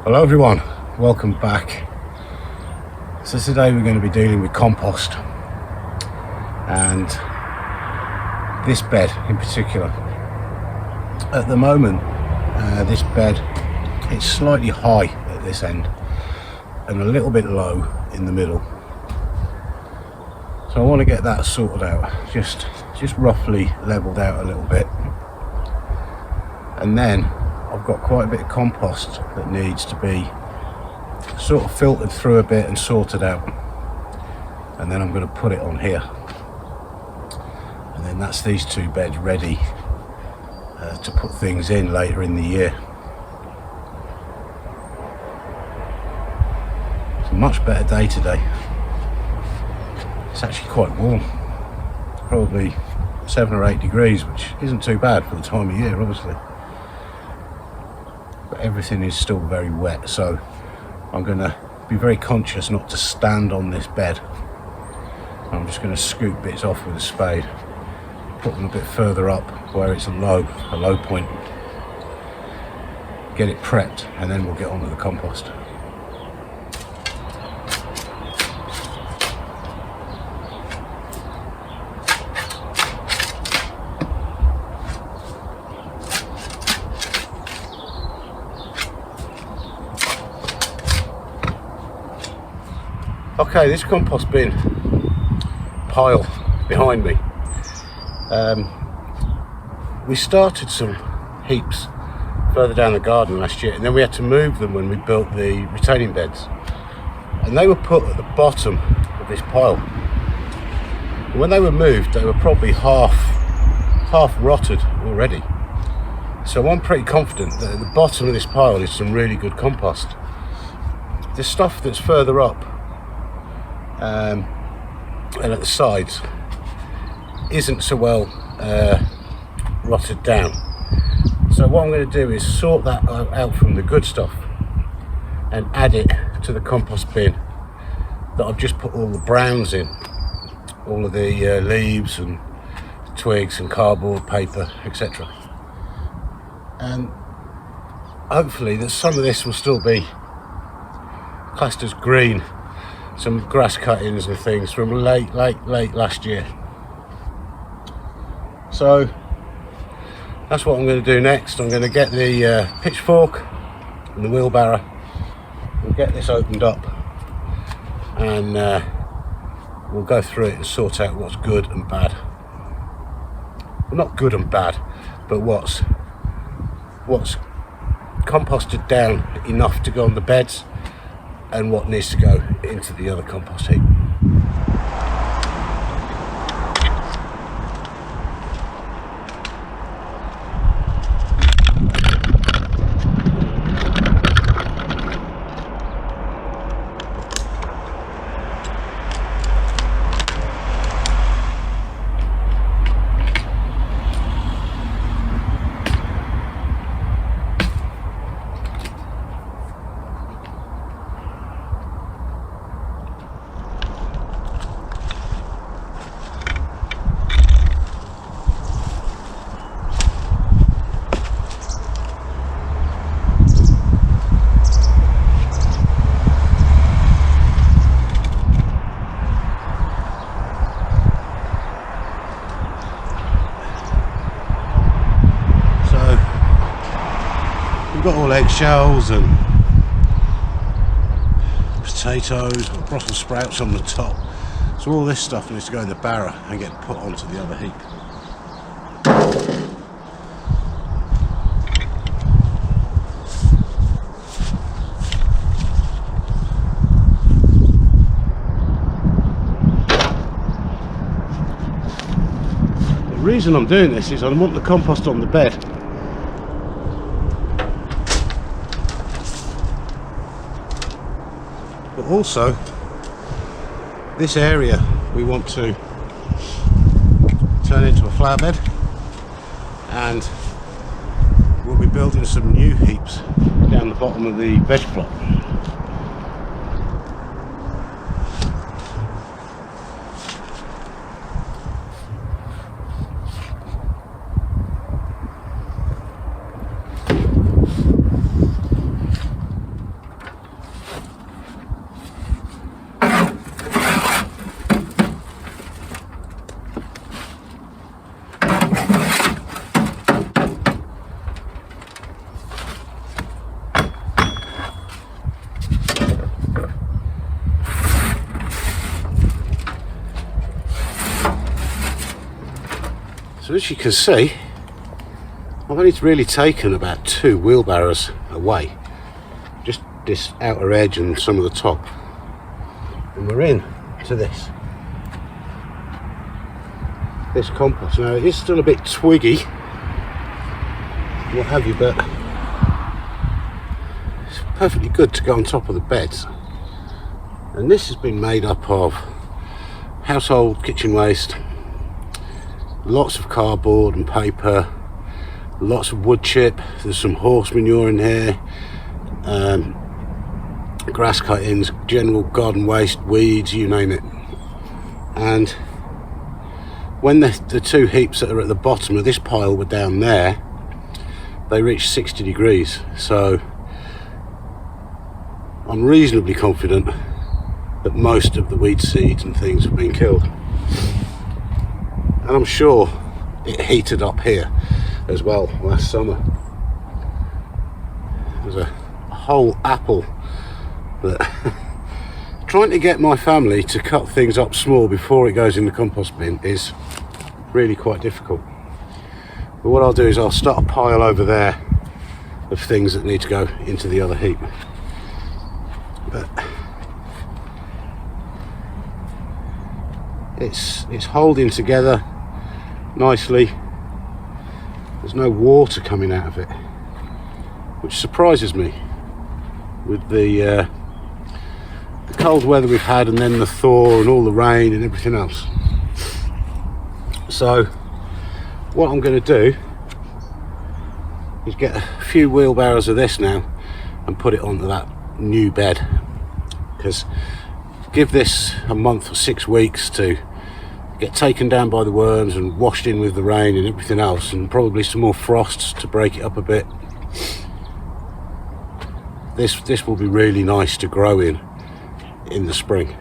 Hello everyone, welcome back. So today we're going to be dealing with compost and this bed in particular. At the moment this bed, it's slightly high at this end and a little bit low in the middle. So I want to get that sorted out, just roughly leveled out a little bit. And then I've got quite a bit of compost that needs to be sort of filtered through a bit and sorted out, and then I'm going to put it on here, and then that's these two beds ready to put things in later in the year. It's a much better day today. It's actually quite warm, probably 7 or 8 degrees, which isn't too bad for the time of year obviously. But everything is still very wet, so I'm going to be very conscious not to stand on this bed. I'm just going to scoop bits off with a spade, put them a bit further up where it's a low point, get it prepped, and then we'll get on with the compost. Okay, this compost bin pile behind me, we started some heaps further down the garden last year, and then we had to move them when we built the retaining beds, and they were put at the bottom of this pile. And when they were moved, they were probably half rotted already. So I'm pretty confident that at the bottom of this pile is some really good compost. The stuff that's further up and at the sides isn't so well rotted down. So what I'm going to do is sort that out from the good stuff and add it to the compost bin that I've just put all the browns in, all of the leaves and twigs and cardboard, paper, etc. And hopefully that some of this will still be classed as green, some grass cuttings and things from late last year. So that's what I'm going to do next. I'm going to get the pitchfork and the wheelbarrow. We'll get this opened up and we'll go through it and sort out what's good and bad. Well, not good and bad, but what's composted down enough to go on the beds and what needs to go into the other compost heap. We've got all eggshells and potatoes, Brussels sprouts on the top. So all this stuff needs to go in the barrow and get put onto the other heap. The reason I'm doing this is I want the compost on the bed. But also, this area we want to turn into a flower bed, and we'll be building some new heaps down the bottom of the veg plot. So as you can see, I've only really taken about 2 wheelbarrows away, just this outer edge and some of the top, and we're in to this compost. Now it is still a bit twiggy, what have you, but it's perfectly good to go on top of the beds. And this has been made up of household kitchen waste, lots of cardboard and paper, lots of wood chip, there's some horse manure in here, grass cuttings, general garden waste, weeds, you name it. And when the 2 heaps that are at the bottom of this pile were down there, they reached 60 degrees, so I'm reasonably confident that most of the weed seeds and things have been killed. And I'm sure it heated up here as well last summer. There's a whole apple that trying to get my family to cut things up small before it goes in the compost bin is really quite difficult. But what I'll do is I'll start a pile over there of things that need to go into the other heap. But it's holding together nicely. There's no water coming out of it, which surprises me with the cold weather we've had, and then the thaw and all the rain and everything else. So what I'm going to do is get a few wheelbarrows of this now and put it onto that new bed, because give this a month or 6 weeks to get taken down by the worms and washed in with the rain and everything else, and probably some more frosts to break it up a bit. This will be really nice to grow in the spring.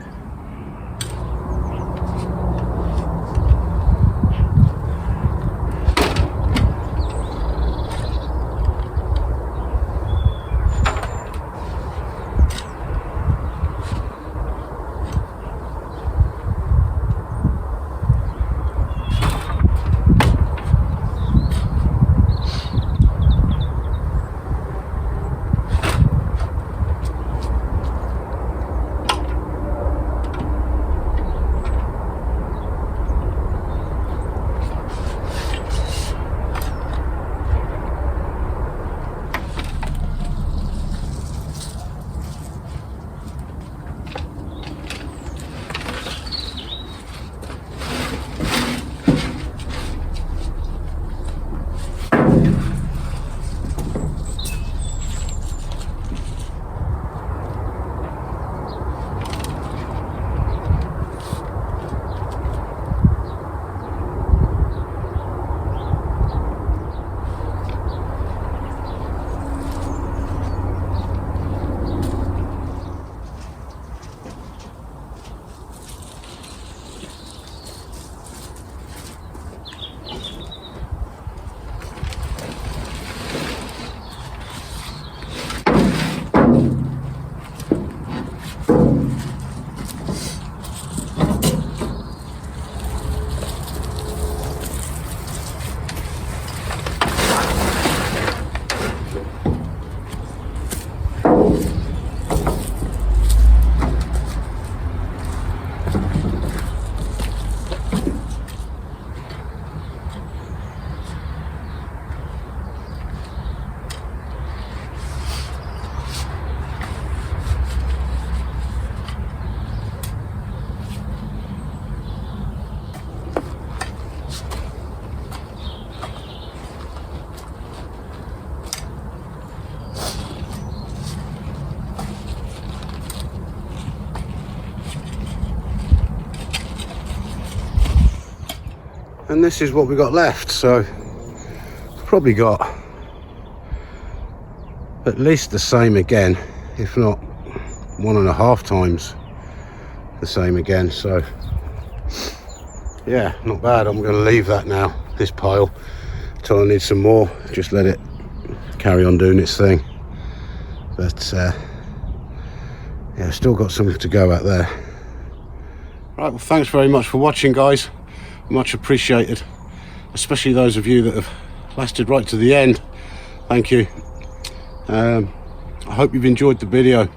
And this is what we got left, so probably got at least the same again, if not 1.5 times the same again. So yeah, not bad. I'm going to leave that now, this pile, till I need some more. Just let it carry on doing its thing. But yeah, still got something to go out there. Right, well, thanks very much for watching, guys. Much appreciated. I'll especially those of you that have lasted right to the end. Thank you. I hope you've enjoyed the video.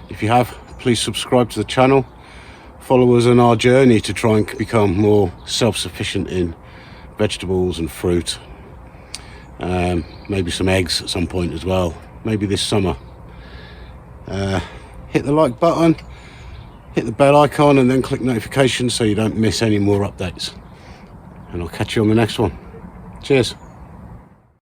If you have, please subscribe to the channel. Follow us on our journey to try and become more self-sufficient in vegetables and fruit. Maybe some eggs at some point as well, maybe this summer. Hit the like button, hit the bell icon, and then click notifications so you don't miss any more updates. And I'll catch you on the next one. Cheers.